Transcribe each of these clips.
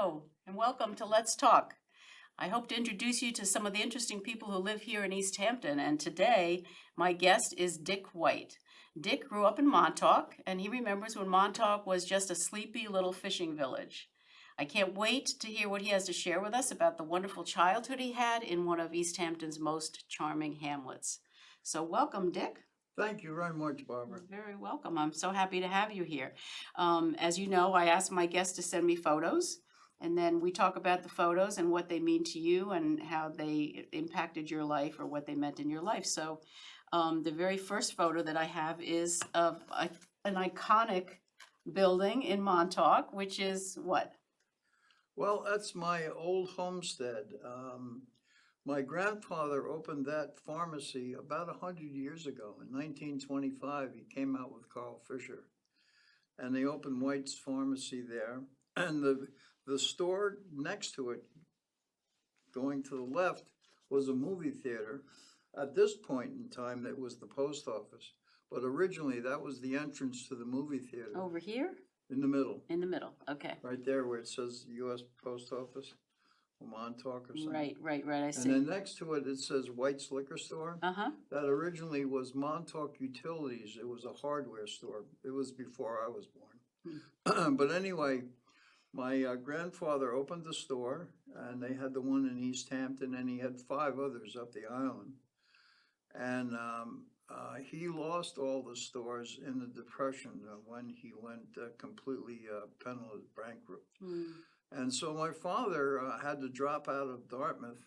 Hello, and welcome to Let's Talk. I hope to introduce you to some of the interesting people who live here in East Hampton, and today my guest is Dick White. Dick grew up in Montauk, and he remembers when Montauk was just a sleepy little fishing village. I can't wait to hear what he has to share with us about the wonderful childhood he had in one of East Hampton's most charming hamlets. So welcome, Dick. Thank you very much, Barbara. You're very welcome. I'm so happy to have you here. As you know, I ask my guests to send me photos, and then we talk about the photos and what they mean to you and how they impacted your life or what they meant in your life. So, the very first photo that I have is of an iconic building in Montauk, which is what? Well, that's my old homestead. My grandfather opened that pharmacy about 100 years ago. In 1925, he came out with Carl Fisher, and they opened White's Pharmacy there. And the store next to it, going to the left, was a movie theater. At this point in time, it was the post office, but originally that was the entrance to the movie theater. Over here? In the middle. In the middle, okay. Right there where it says U.S. Post Office, or Montauk or something. Right, I see. And then next to it, it says White's Liquor Store. Uh-huh. That originally was Montauk Utilities. It was a hardware store. It was before I was born. But anyway, my grandfather opened the store, and they had the one in East Hampton, and he had 5 others up the island. And he lost all the stores in the Depression when he went completely penniless, bankrupt. And so my father had to drop out of Dartmouth,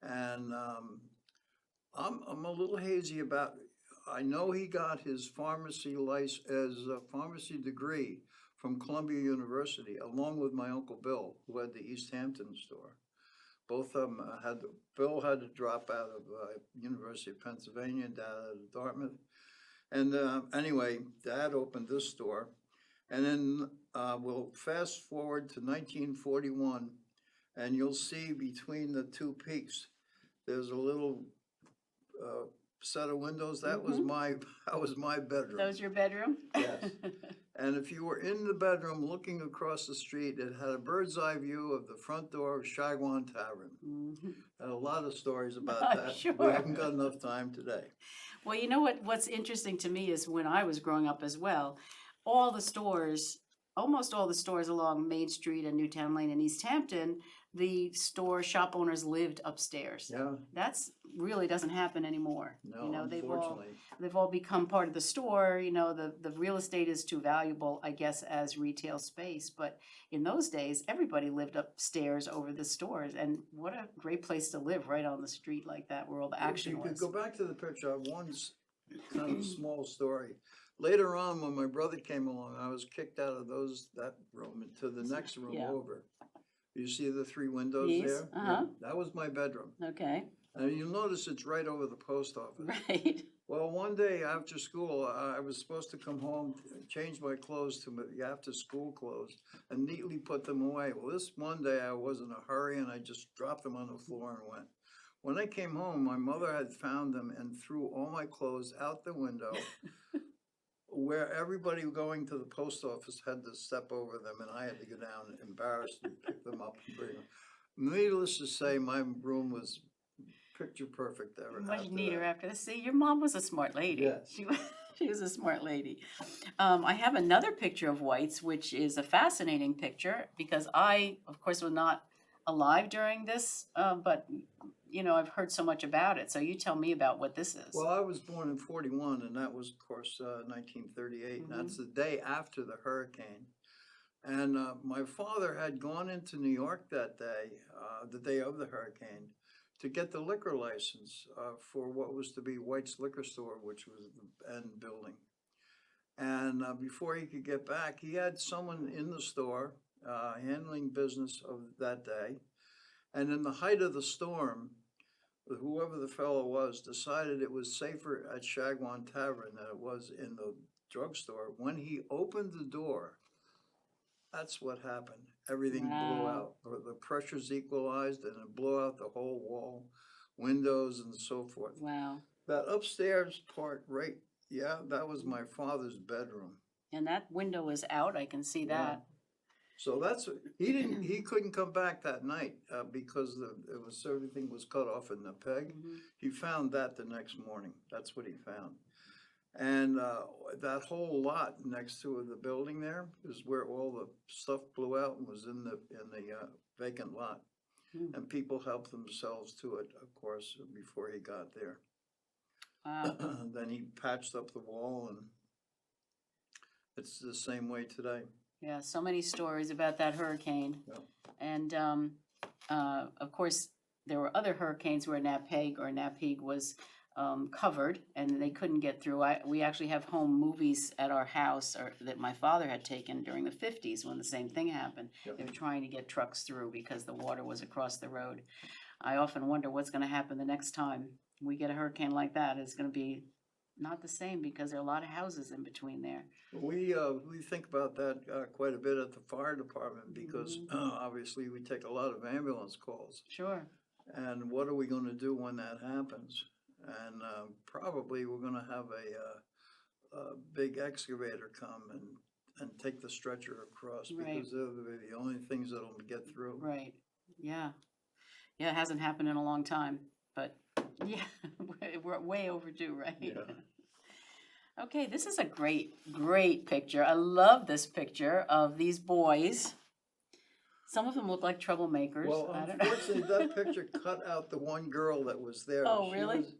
and I'm a little hazy about. I know he got his pharmacy license as a pharmacy degree from Columbia University, along with my Uncle Bill, who had the East Hampton store. Both of them Bill had to drop out of University of Pennsylvania, Dad out of Dartmouth. And anyway, Dad opened this store. And then we'll fast forward to 1941, and you'll see between the two peaks, there's a little set of windows. That was my bedroom. That was your bedroom? Yes. And if you were in the bedroom looking across the street, it had a bird's eye view of the front door of Shagwan Tavern. Had a lot of stories about that. Sure. We haven't got enough time today. Well, you know what's interesting to me is when I was growing up as well, almost all the stores along Main Street and Newtown Lane in East Hampton, the shop owners lived upstairs. Yeah. That's really doesn't happen anymore. No, You know, unfortunately. they've all become part of the store. You know, the real estate is too valuable, I guess, as retail space. But in those days, everybody lived upstairs over the stores. And what a great place to live, right on the street like that, where all the action If you could was. go back to the picture, I have one kind of small story. Later on, when my brother came along, I was kicked out of that room into the next room Yeah. over. You see the 3 windows Yes, there? uh-huh. Yeah, that was my bedroom. Okay, And you'll notice it's right over the post office. right. Well, one day after school, I was supposed to come home, change my clothes to the after school clothes, and neatly put them away. Well, this one day I was in a hurry, and I just dropped them on the floor and went. When I came home, my mother had found them and threw all my clothes out the window, where everybody going to the post office had to step over them, and I had to go down embarrassed and pick them up and bring them. Needless to say, my room was picture perfect ever. Much neater after this. See, your mom was a smart lady. Yes. She was a smart lady. I have another picture of White's, which is a fascinating picture because I, of course, was not alive during this, but you know, I've heard so much about it. So you tell me about what this is. Well, I was born in 41, and that was, of course, 1938. And that's the day after the hurricane. And my father had gone into New York that day, the day of the hurricane, to get the liquor license for what was to be White's Liquor Store, which was the end building. And before he could get back, he had someone in the store handling business of that day. And in the height of the storm, whoever the fellow was decided it was safer at Shagwan Tavern than it was in the drugstore. When he opened the door, that's what happened. Everything blew out. The pressures equalized, and it blew out the whole wall, windows, and so forth. Wow. That upstairs part, right? Yeah, that was my father's bedroom. And that window is out. I can see that. So he couldn't come back that night, because everything was cut off in the peg. Mhm. He found that the next morning. That's what he found. And, that whole lot next to the building there is where all the stuff blew out and was in the vacant lot. Hmm. And people helped themselves to it, of course, before he got there. Wow. Then he patched up the wall, and it's the same way today. Yeah, so many stories about that hurricane. Yep. And of course, there were other hurricanes where Napeague was covered and they couldn't get through. We actually have home movies at our house that my father had taken during the 50s when the same thing happened. Yep. They were trying to get trucks through because the water was across the road. I often wonder what's going to happen the next time we get a hurricane like that. It's going to be not the same because there are a lot of houses in between there. We think about that quite a bit at the fire department because obviously we take a lot of ambulance calls. Sure. And what are we going to do when that happens? And probably we're going to have a big excavator come and take the stretcher across, Right. because they're the only things that'll get through. Right. Yeah. Yeah, it hasn't happened in a long time, but yeah, we're way overdue, right? Yeah. Okay, this is a great picture. I love this picture of these boys. Some of them look like troublemakers. Well, I don't know. unfortunately, that picture cut out the one girl that was there. Oh, She really? was-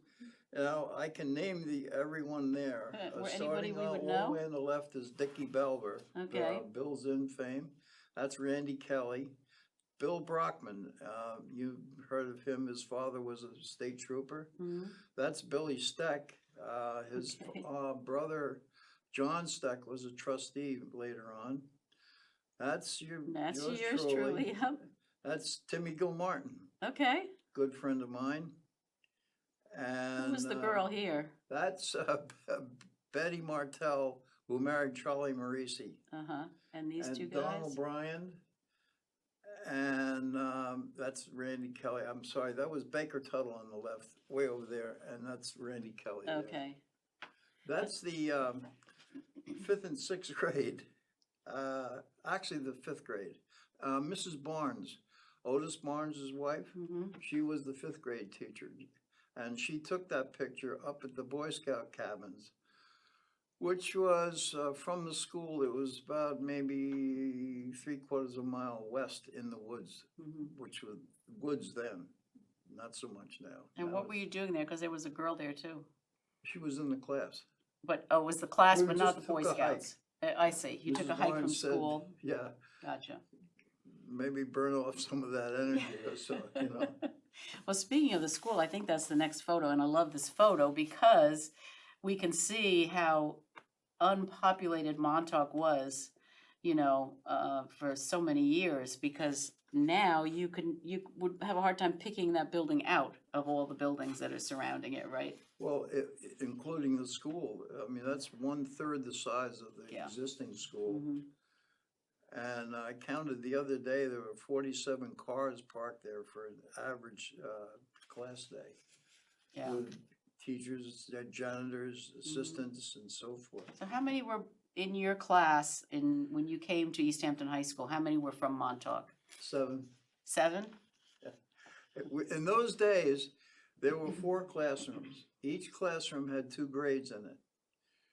I can name everyone there. Or anybody Starting we out would all know? the way on the left is Dickie Belver. Okay. Bill's in fame. That's Randy Kelly. Bill Brockman, you heard of him. His father was a state trooper. Mhm. That's Billy Steck. His Okay. brother, John Steck, was a trustee later on. That's That's yours yours truly. Yep. That's Timmy Gilmartin, Okay. good friend of mine. And Who was the girl here? That's Betty Martell, who married Charlie Marisi. Uh-huh. And these two And guys? Don O'Brien. And that's Randy Kelly. I'm sorry, that was Baker Tuttle on the left, way over there, and that's Randy Kelly there. Okay. That's the 5th and 6th grade, actually the 5th grade. Mrs. Barnes, Otis Barnes' wife, Mm-hmm. she was the 5th grade teacher. And she took that picture up at the Boy Scout cabins, which was from the school. It was about maybe 3/4 of a mile west in the woods, Mm-hmm. which was woods then, not so much now. And Now what were you doing there? Because there was a girl there too. She was in the class. But, oh, it was the class, We but not just the Boy took a hike. Scouts. I see. You took a Mrs. hike from Barnes said, school. yeah, Gotcha. maybe burn off some of that energy or so, you know. Well, speaking of the school, I think that's the next photo, and I love this photo because we can see how unpopulated Montauk was, for so many years, because now you would have a hard time picking that building out of all the buildings that are surrounding it, right? Well, including the school, I mean, that's 1/3 the size of the Yeah. existing school. Mhm. And I counted the other day, there were 47 cars parked there for an average class day. Yeah. With teachers, janitors, assistants, and so forth. So how many were in your class when you came to East Hampton High School? How many were from Montauk? 7. 7? In those days, there were 4 classrooms. Each classroom had 2 grades in it.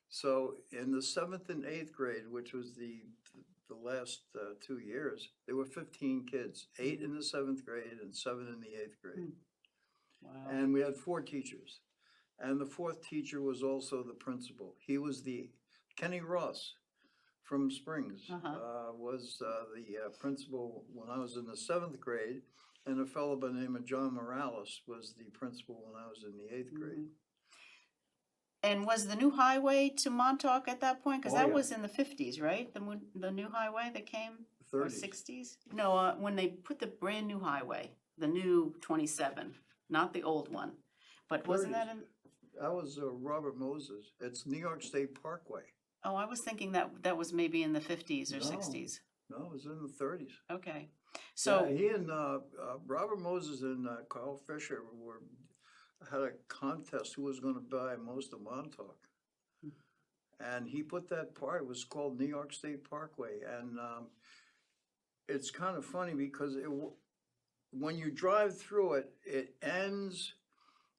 So in the 7th and 8th grade, which was the last 2 years, there were 15 kids, 8 in the 7th grade and 7 in the 8th grade. Wow. And we had 4 teachers. And the 4th teacher was also the principal. He was Kenny Ross from Springs, was the principal when I was in the 7th grade. And a fellow by the name of John Morales was the principal when I was in the 8th grade. And was the new highway to Montauk at that point? Because Oh, that yeah. was in the 50s, right? The new highway that came? Or 30s. 60s? No, when they put the brand new highway, the new 27, not the old one. But wasn't that in? That was Robert Moses. It's New York State Parkway. Oh, I was thinking that was maybe in the 50s or No. 60s. No, it was in the 30s. Okay. So, Yeah, he and Robert Moses and Carl Fisher had a contest who was going to buy most of Montauk. And he put that part, it was called New York State Parkway. And it's kind of funny because when you drive through it, it ends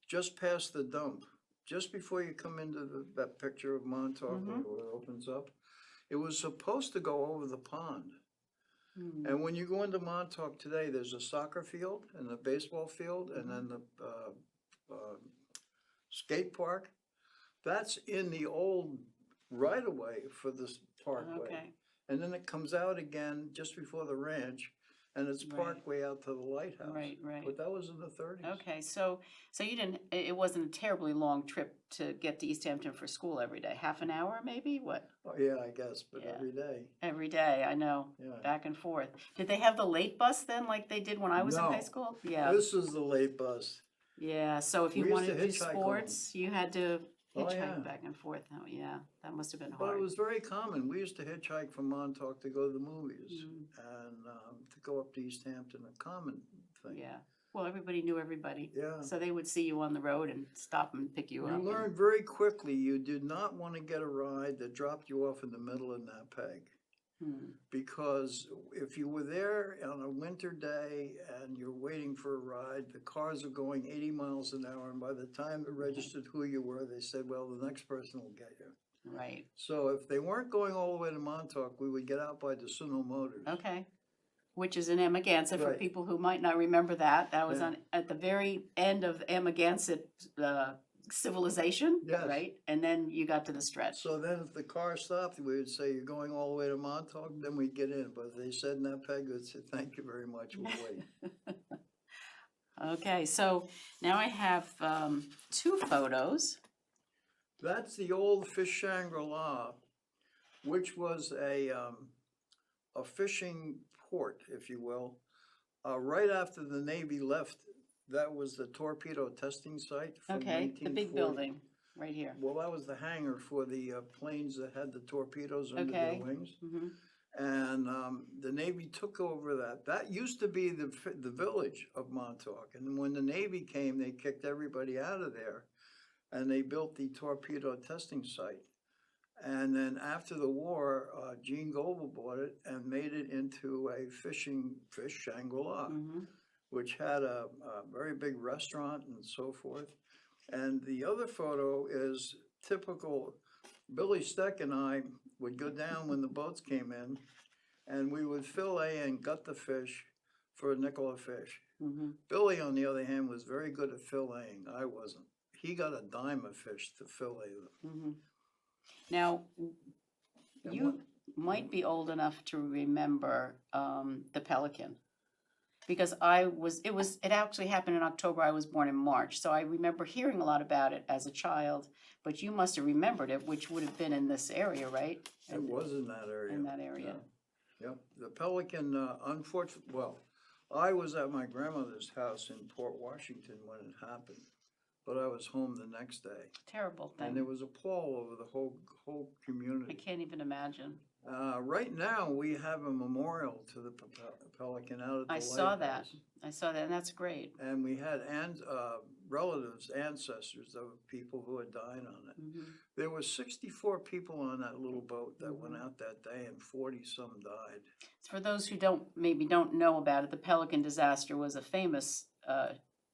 just past the dump, just before you come into that picture of Montauk where it opens up. It was supposed to go over the pond. Hmm. And when you go into Montauk today, there's a soccer field and a baseball field and then the skate park. That's in the old right-of-way for this parkway. Okay, And then it comes out again just before the ranch, and it's Right. parkway out to the lighthouse. right, right. But that was in the 30s. Okay, so you didn't, it wasn't a terribly long trip to get to East Hampton for school every day, half an hour maybe, what? Oh, yeah, I guess, but Yeah. every day. Every day, I know, Yeah. back and forth. Did they have the late bus then, like they did when I was in high No. school? Yeah, This is the late bus. yeah, so if you We used wanted to to do hitchhike home. sports, you had to Oh, hitchhike yeah. back and forth, oh, yeah, that must have been But it hard. was very common. We used to hitchhike from Montauk to go to the movies Mm. and to go up to East Hampton, a common thing. Yeah, well, everybody knew everybody, Yeah. so they would see you on the road and stop and pick you You up. and- learned very quickly you did not want to get a ride that dropped you off in the middle of Napeg. Hmm. Because if you were there on a winter day and you're waiting for a ride, the cars are going 80 miles an hour, and by the time it registered who you were, they said, well, the next person will get you. Right, So if they weren't going all the way to Montauk, we would get out by DeSuno Motors. okay. Which is in Amagansett, for Right. people who might not remember that, that was Yeah. on, at the very end of Amagansett, civilization, Yes. right? And then you got to the stretch. So then if the car stopped, we would say, you're going all the way to Montauk, then we'd get in. But if they said Napeg, we'd say, thank you very much, we'll wait. Okay, so now I have, two photos. That's the old Fish Shangri-La, which was a fishing port, if you will. Right after the Navy left, that was the torpedo testing site from Okay, the big 1940. building, right here. Well, that was the hangar for the planes that had the torpedoes under Okay. their wings. Mhm. And the Navy took over that. That used to be the village of Montauk. And when the Navy came, they kicked everybody out of there. And they built the torpedo testing site. And then after the war, Gene Goebel bought it and made it into a fish Shangri-La, Mhm. which had a very big restaurant and so forth. And the other photo is typical. Billy Steck and I would go down when the boats came in, and we would fillet and gut the fish for a nickel a fish. Mhm. Billy, on the other hand, was very good at filleting. I wasn't. He got a dime a fish to fillet them. Mhm. Now, And you might be old enough to remember, the Pelican. Because it actually happened in October, I was born in March, so I remember hearing a lot about it as a child, but you must have remembered it, which would have been in this area, right? It was in that area. In that area. Yeah. Yep, the Pelican, unfortunately, well, I was at my grandmother's house in Port Washington when it happened, but I was home the next day. Terrible And there thing. was a pall over the whole I community. can't even imagine. Right now, we have a memorial to the Pelican out at the I saw that. lighthouse. I saw that, and that's great. And we had relatives, ancestors of people who had died on it. Mhm. There were 64 people on that little boat that went Mm-hmm. out that day, and 40-some died. For those who maybe don't know about it, the Pelican disaster was a famous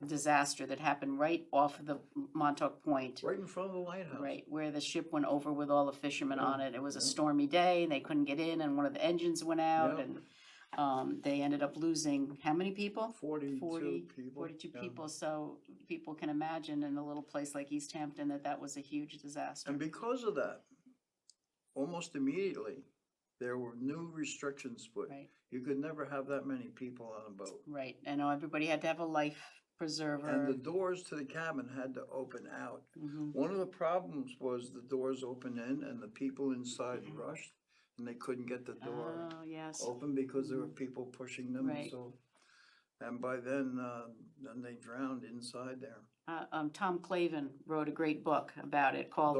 disaster that happened right off of the Montauk Point. Right in front of the lighthouse. Right, where the ship went over with all the fishermen Yeah, on it. It was a yeah. stormy day, and they couldn't get in, and one of the engines went out, Yeah. and they ended up losing, how many people? 42 people. 42 yeah. people, so people can imagine in a little place like East Hampton that was a huge disaster. And because of that, almost immediately, there were new restrictions put. Right, You could never have that many people on a boat. right, I know everybody had to have a life preserver. And the doors to the cabin had to open out. Mhm. One of the problems was the doors opened in and the people inside rushed and they couldn't get the door Oh, yes, open because there were people pushing them. Right. And by then they drowned inside there. Tom Clavin wrote a great book about it called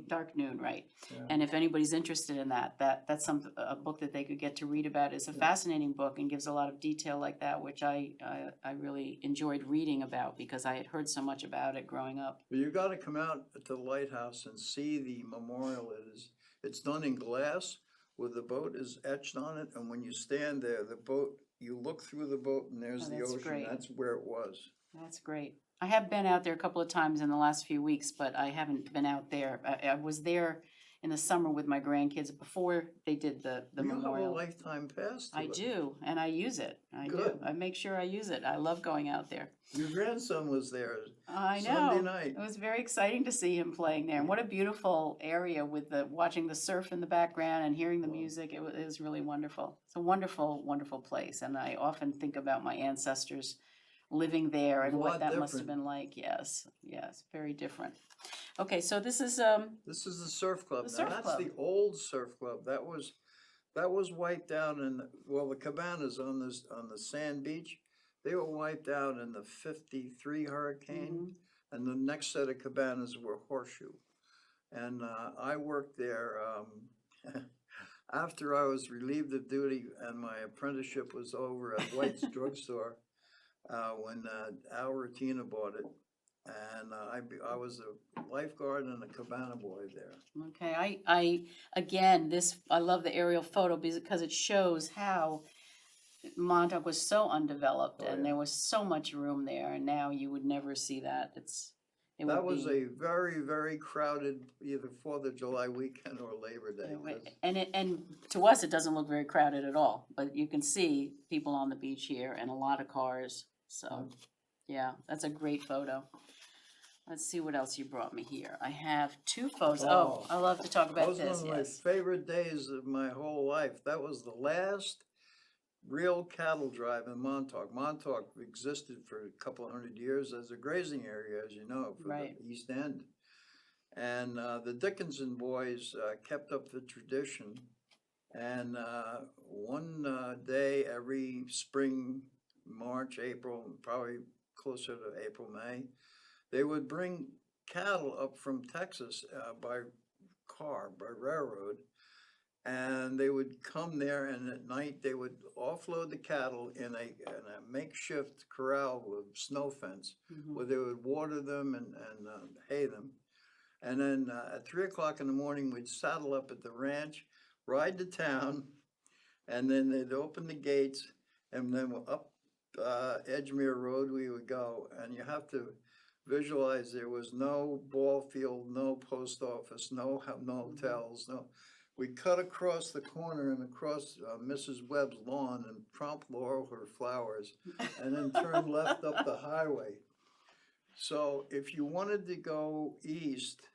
Dark Noon, right? Yeah. And if anybody's interested in that's a book that they could get to read about. It's a fascinating book and gives a lot of detail like that, which I really enjoyed reading about because I had heard so much about it growing up. But you got to come out to the lighthouse and see the memorial. It's done in glass, where the boat is etched on it, and when you stand there, the boat, you look through the boat and there's Oh, the that's ocean. great. That's where it was. That's great. I have been out there a couple of times in the last few weeks, but I haven't been out there. I was there in the summer with my grandkids before they did the You have a memorial. lifetime pass to I it. do, and I use it. I do. Good. I make sure I use it. I love going out there. Your grandson was there I Sunday know. night. It was very exciting to see him playing there. And what a beautiful area with the watching the surf in the background and hearing the Wow. music. It was really wonderful. It's a wonderful, wonderful place. And I often think about my ancestors living there It was and a what lot that must have different. been like. Yes, yes, very different. Okay, so this is This is the surf club. The Now, surf that's club. the old surf club. That was wiped out in, well, the cabanas on the sand beach, they were wiped out in the 53 hurricane. And the next set of cabanas were Horseshoe. And I worked there after I was relieved of duty and my apprenticeship was over at White's Drugstore when Al Ratina bought it. And I was a lifeguard and a cabana boy there. okay. I again I love the aerial photo because it shows how Montauk was so undeveloped Oh, and yeah. there was so much room there, and now you would never see that. It That would was be a very, very crowded either 4th of July weekend or Labor Day. it would- 'Cause and to us it doesn't look very crowded at all, but you can see people on the beach here and a lot of cars. So yeah, that's a great photo. Let's see what else you brought me here. I have two photos. Oh, Oh, I love to talk that about was one this. of my Yes. favorite days of my whole life. That was the last real cattle drive in Montauk. Montauk existed for a couple of 100 years as a grazing area, as you know, for Right. the East End. And the Dickinson boys kept up the tradition. And one day every spring, March, April, probably closer to April, May, they would bring cattle up from Texas by car, by railroad. And they would come there, and at night they would offload the cattle in a makeshift corral with snow fence, Mhm. where they would water them and hay them. And then at 3 o'clock in the morning, we'd saddle up at the ranch, ride to town, and then they'd open the gates, and then up Edgemere Road we would go. And you have to visualize there was no ball field, no post office, no hotels, no. We cut across the corner and across Mrs. Webb's lawn and prompt Laurel her flowers, and then turn left up the highway. So if you wanted to go east,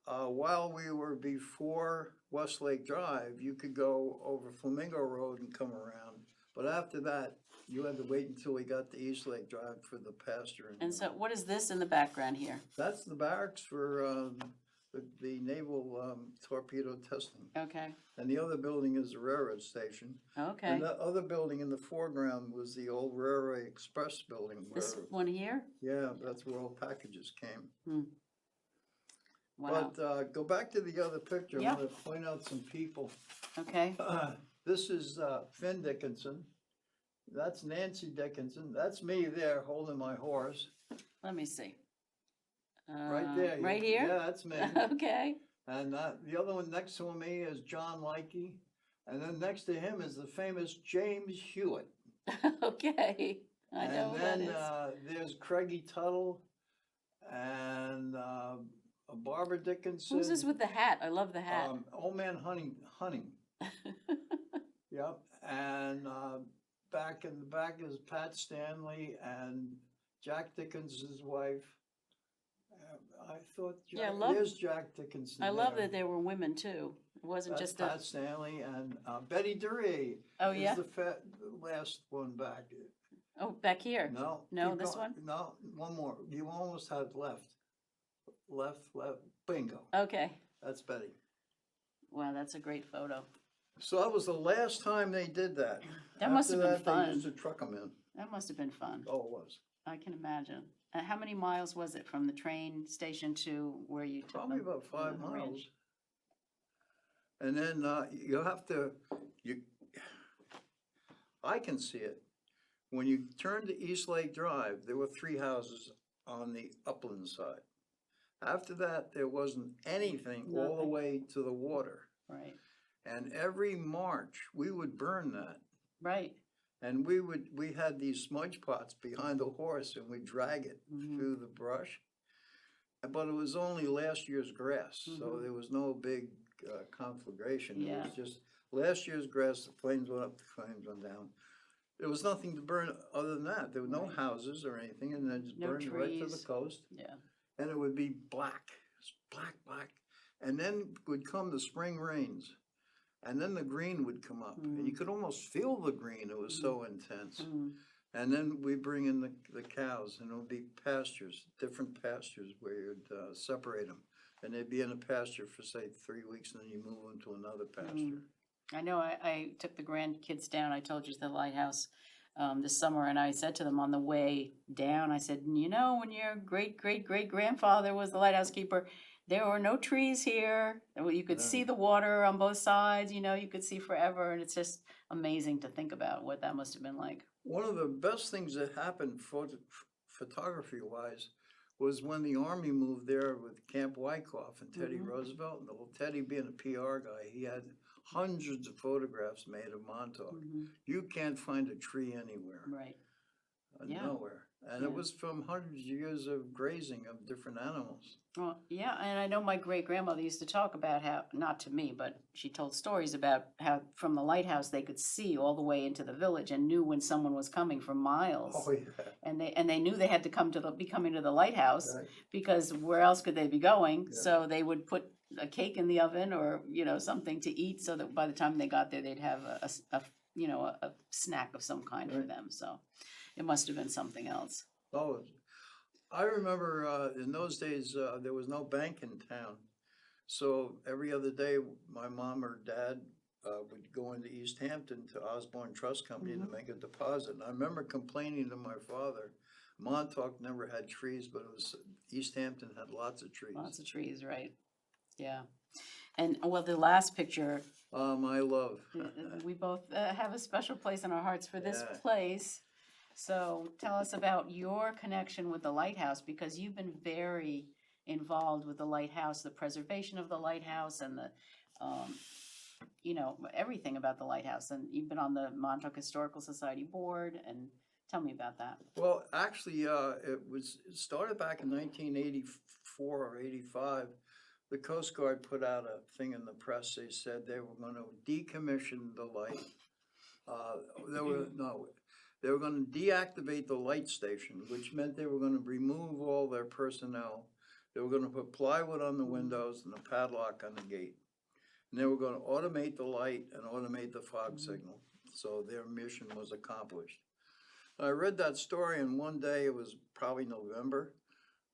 while we were before Westlake Drive, you could go over Flamingo Road and come around. But after that, you had to wait until we got to Eastlake Drive for the pasture. And so what is this in the background here? That's the barracks for the naval torpedo testing. Okay, And the other building is the railroad station. okay. And that other building in the foreground was the old Railway Express building where, This one here? yeah, that's where all packages came. Wow, But go back to the other picture. Yeah. I'm gonna point out some people. okay. This is Finn Dickinson. That's Nancy Dickinson. That's me there holding my horse. Let me see. Right there. Right Yeah, here? that's me. Okay. And the other one next to me is John Likey. And then next to him is the famous James Hewitt. Okay, I know who that And is. then there's Craigie Tuttle and Barbara Dickinson. Who's this with the hat? I love the hat. Old Man Hunting. Yep. And back in the back is Pat Stanley and Jack Dickens's wife. I thought Yeah, I Jack, love- there's Jack Dickinson. I love there. that there were women too. It wasn't That's just a, Pat Stanley and Betty Duryea. oh is yeah? the last one back. Oh, back here? No. No, keep this going. one? No, one more. You almost had left. Left. Bingo. Okay. That's Betty. Wow, that's a great photo. So that was the last time they did that. That must have been After that, fun. they used to truck them in. That must have been fun. Oh, it was. I can imagine. And how many miles was it from the train station to where you took Probably them? about 5 the miles. ranch. And then you have to, I can see it. When you turn to East Lake Drive, there were 3 houses on the upland side. After that, there wasn't anything all the Nothing. way to the water. Right. And every March, we would burn that. Right. And we had these smudge pots behind the horse and we'd drag it through the brush. But it was only last year's grass, so there was no big conflagration. It Yeah. was just last year's grass, the flames went up, the flames went down. There was nothing to burn other than that. There were no Right. houses or anything, and then just No burned right to the trees. coast. Yeah. And it would be black, black. And then would come the spring rains. And then the green would come up. And you could almost feel the green. It was so intense. And then we bring in the cows, and it would be pastures, different pastures where you'd separate them. And they'd be in a pasture for, say, 3 weeks, and then you move them to another pasture. I know I took the grandkids down, I told you, to the lighthouse this summer, and I said to them on the way down, I said, you know, when your great-great-great-grandfather was the lighthouse keeper, there were no trees here. You could see the water on both sides, you know, you could see forever, and it's just amazing to think about what that must have been like. One of the best things that happened photography-wise was when the Army moved there with Camp Wyckoff and Teddy Roosevelt. And well, Teddy being a PR guy, he had hundreds of photographs made of Montauk. You can't find a tree anywhere. Right. Nowhere. And it was from hundreds of years of grazing of different animals. Well, yeah, and I know my great-grandmother used to talk about how, not to me, but she told stories about how from the lighthouse they could see all the way into the village and knew when someone was coming for miles. Oh, yeah. And they knew they had to be coming to the lighthouse Right. because where else could they be going? Yeah. So they would put a cake in the oven or, you know, something to eat so that by the time they got there, they'd have a snack of some kind for Right. them. So it must have been something else. Oh, I remember in those days, there was no bank in town. So every other day, my mom or dad would go into East Hampton to Osborne Trust Company to make a deposit. And I remember complaining to my father, Montauk never had trees, but it was East Hampton had lots of trees. Lots of trees, right? Yeah. And well, the last picture, My love. we both have a special place in our hearts for this Yeah. place. So tell us about your connection with the lighthouse, because you've been very involved with the lighthouse, the preservation of the lighthouse, and the, you know, everything about the lighthouse. And you've been on the Montauk Historical Society board, and tell me about that. Well, actually, it started back in 1984 or 85. The Coast Guard put out a thing in the press. They said they were going to decommission the light. They were going to deactivate the light station, which meant they were going to remove all their personnel. They were going to put plywood on the windows and a padlock on the gate. And they were going to automate the light and automate the fog signal. So their mission was accomplished. I read that story, and one day, it was probably November,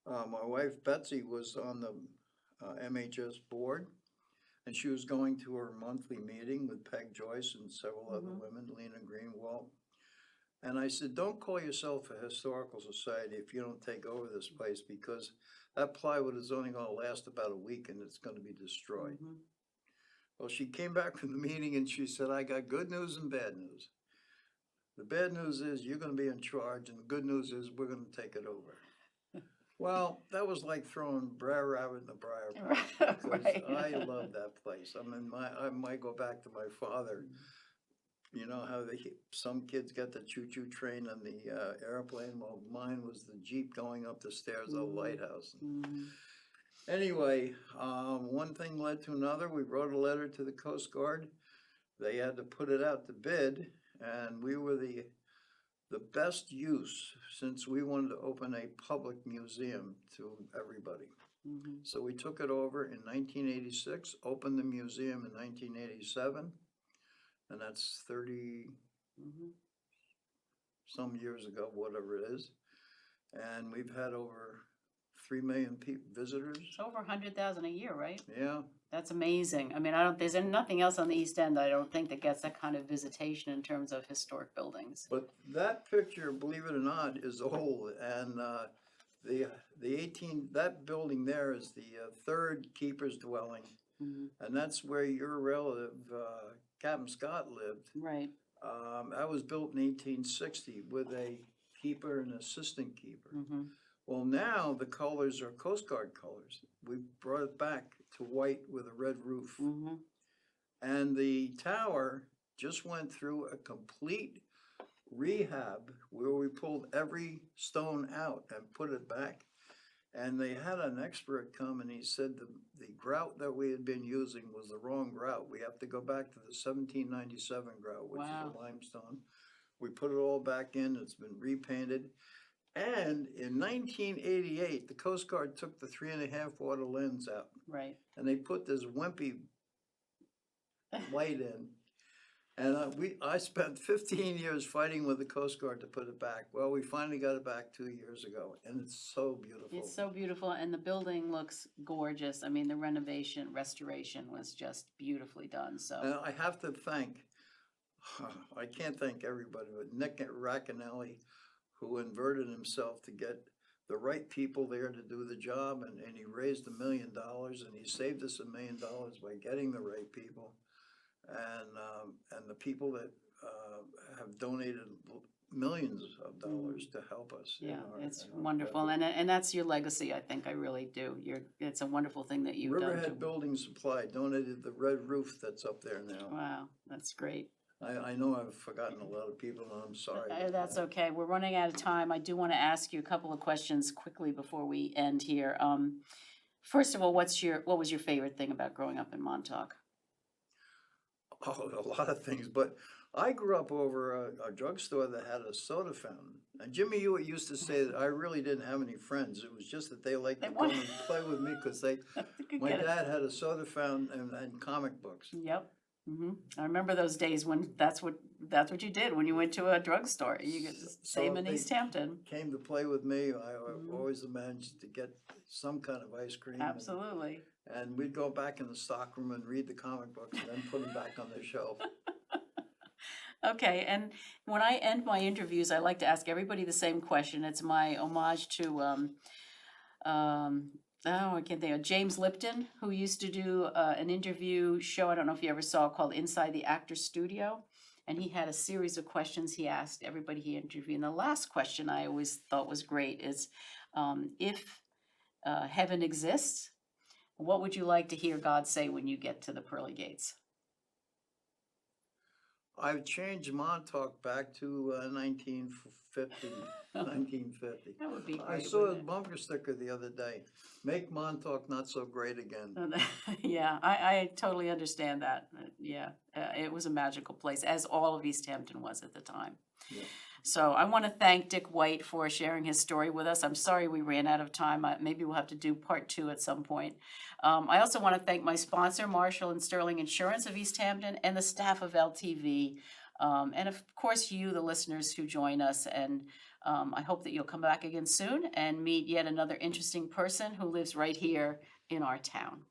my wife Betsy was on the MHS board, and she was going to her monthly meeting with Peg Joyce and several other women, Lena Greenwald. And I said, don't call yourself a historical society if you don't take over this place, because that plywood is only going to last about a week and it's going to be destroyed. Well, she came back from the meeting and she said, I got good news and bad news. The bad news is you're going to be in charge, and the good news is we're going to take it over. Well, that was like throwing Brer Rabbit in the briar patch, because Right. I love that place. I mean, I might go back to my father. You know how some kids get the choo-choo train on the airplane? Well, mine was the Jeep going up the stairs of the lighthouse. Anyway, one thing led to another. We wrote a letter to the Coast Guard. They had to put it out to bid, and we were the best use, since we wanted to open a public museum to everybody. So we took it over in 1986, opened the museum in 1987. And that's 30 some years ago, whatever it is. And we've had over 3 million visitors. It's over 100,000 a year, right? Yeah. That's amazing. I mean, there's nothing else on the East End, I don't think, that gets that kind of visitation in terms of historic buildings. But that picture, believe it or not, is old. And that building there is the third keeper's dwelling. And that's where your relative, Captain Scott, lived. Right. That was built in 1860 with a keeper and assistant keeper. Well, now the colors are Coast Guard colors. We brought it back to white with a red roof. And the tower just went through a complete rehab where we pulled every stone out and put it back. And they had an expert come and he said the grout that we had been using was the wrong grout. We have to go back to the 1797 grout, which is Wow. a limestone. We put it all back in, it's been repainted. And in 1988, the Coast Guard took the 3.5 water lens out Right. and they put this wimpy light in. And I spent 15 years fighting with the Coast Guard to put it back. Well, we finally got it back 2 years ago, and it's so beautiful. It's so beautiful, and the building looks gorgeous. I mean, the restoration was just beautifully done, so. And I have to thank, I can't thank everybody, but Nick Racanelli, who inverted himself to get the right people there to do the job, and he raised $1 million, and he saved us $1 million by getting the right people. And the people that have donated millions of dollars to help us. Yeah, it's wonderful, and that's your legacy, I think, I really do. It's a wonderful thing that you've done. Riverhead Building Supply donated the red roof that's up there now. Wow, that's great. I know I've forgotten a lot of people, and I'm sorry. That's okay, we're running out of time. I do want to ask you a couple of questions quickly before we end here. First of all, what was your favorite thing about growing up in Montauk? Oh, a lot of things, but I grew up over a drugstore that had a soda fountain. And Jimmy Hewitt used to say that I really didn't have any friends. It was just that they liked to come and play with me because my dad had a soda fountain and comic books. Yep. I remember those days when that's what you did when you went to a drugstore. You could same in East Hampton. Came to play with me. I always managed to get some kind of ice cream. Absolutely. And we'd go back in the stockroom and read the comic books and then put them back on the shelf. Okay, and when I end my interviews, I like to ask everybody the same question. It's my homage to, I can't think of, James Lipton, who used to do an interview show, I don't know if you ever saw, called Inside the Actors Studio. And he had a series of questions he asked everybody he interviewed. And the last question I always thought was great is, if heaven exists, what would you like to hear God say when you get to the pearly gates? I've changed Montauk back to 1950. 1950. That would be great. I saw a bumper sticker the other day. Make Montauk not so great again. Yeah, I totally understand that. Yeah, it was a magical place, as all of East Hampton was at the time. Yeah. So I want to thank Dick White for sharing his story with us. I'm sorry we ran out of time. Maybe we'll have to do part 2 at some point. I also want to thank my sponsor, Marshall and Sterling Insurance of East Hampton, and the staff of LTV, and of course you, the listeners who join us. And I hope that you'll come back again soon and meet yet another interesting person who lives right here in our town.